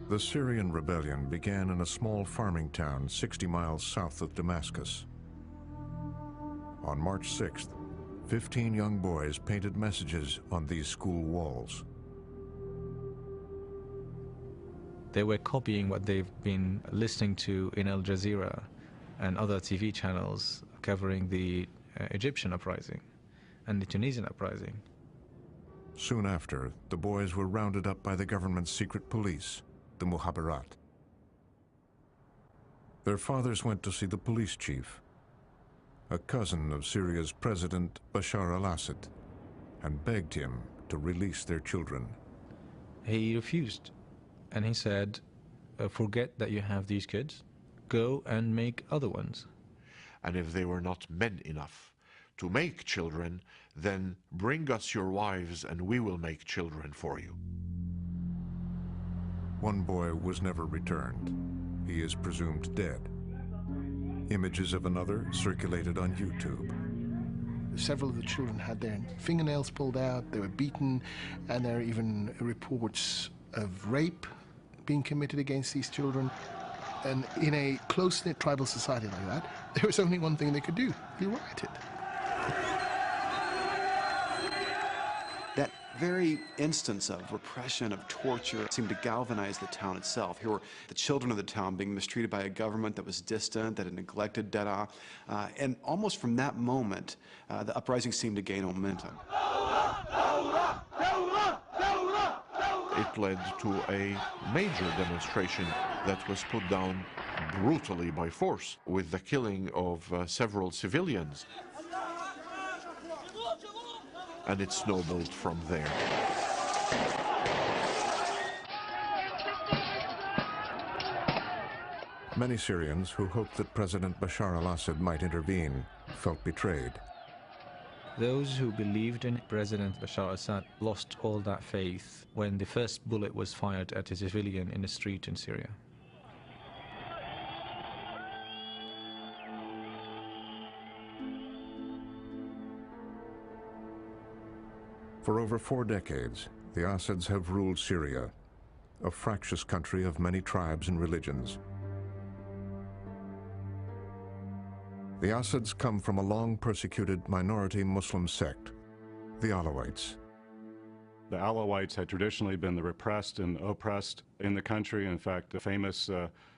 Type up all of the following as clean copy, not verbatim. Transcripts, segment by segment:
The Syrian rebellion began in a small farming town 60 miles south of Damascus. On March 6th, 15 young boys painted messages on these school walls. They were copying what they've been listening to in Al Jazeera and other TV channels covering the Egyptian uprising and the Tunisian uprising. Soon after, the boys were rounded up by the government's secret police, the Mukhabarat. Their fathers went to see the police chief, a cousin of Syria's President Bashar al-Assad, and begged him to release their children. He refused, and he said, forget that you have these kids, go and make other ones. And if they were not men enough to make children, then bring us your wives and we will make children for you. One boy was never returned. He is presumed dead. Images of another circulated on YouTube. Several of the children had their fingernails pulled out, they were beaten, and there are even reports of rape being committed against these children. And in a close-knit tribal society like that, there was only one thing they could do: be rioted. That very instance of repression, of torture, seemed to galvanize the town itself. Here were the children of the town being mistreated by a government that was distant, that had neglected Dada. And almost from that moment, the uprising seemed to gain momentum. It led to a major demonstration that was put down brutally by force, with the killing of several civilians. And it snowballed from there. Many Syrians who hoped that President Bashar al-Assad might intervene felt betrayed. Those who believed in President Bashar al-Assad lost all that faith when the first bullet was fired at a civilian in the street in Syria. For over 4 decades, the Assads have ruled Syria, a fractious country of many tribes and religions. The Assads come from a long-persecuted minority Muslim sect, the Alawites. The Alawites had traditionally been the repressed and oppressed in the country. In fact, the famous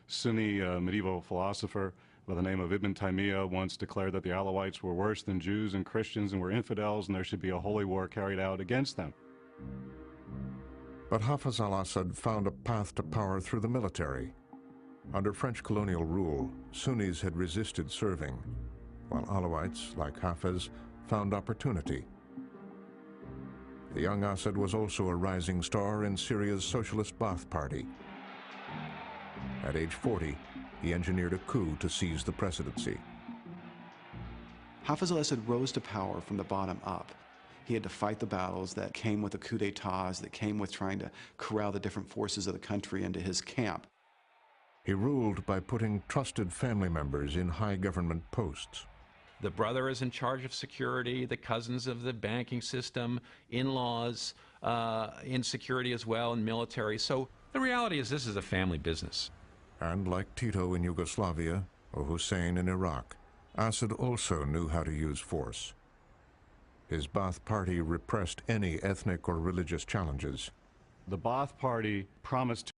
Sunni medieval philosopher by the name of Ibn Taymiyyah once declared that the Alawites were worse than Jews and Christians and were infidels, and there should be a holy war carried out against them. But Hafez al-Assad found a path to power through the military. Under French colonial rule, Sunnis had resisted serving, while Alawites, like Hafez, found opportunity. The young Assad was also a rising star in Syria's Socialist Ba'ath Party. At age 40, he engineered a coup to seize the presidency. Hafez al-Assad rose to power from the bottom up. He had to fight the battles that came with the coup d'etats, that came with trying to corral the different forces of the country into his camp. He ruled by putting trusted family members in high government posts. The brother is in charge of security, the cousins of the banking system, in-laws in security as well, and military. So the reality is this is a family business. And like Tito in Yugoslavia or Hussein in Iraq, Assad also knew how to use force. His Ba'ath Party repressed any ethnic or religious challenges. The Ba'ath Party promised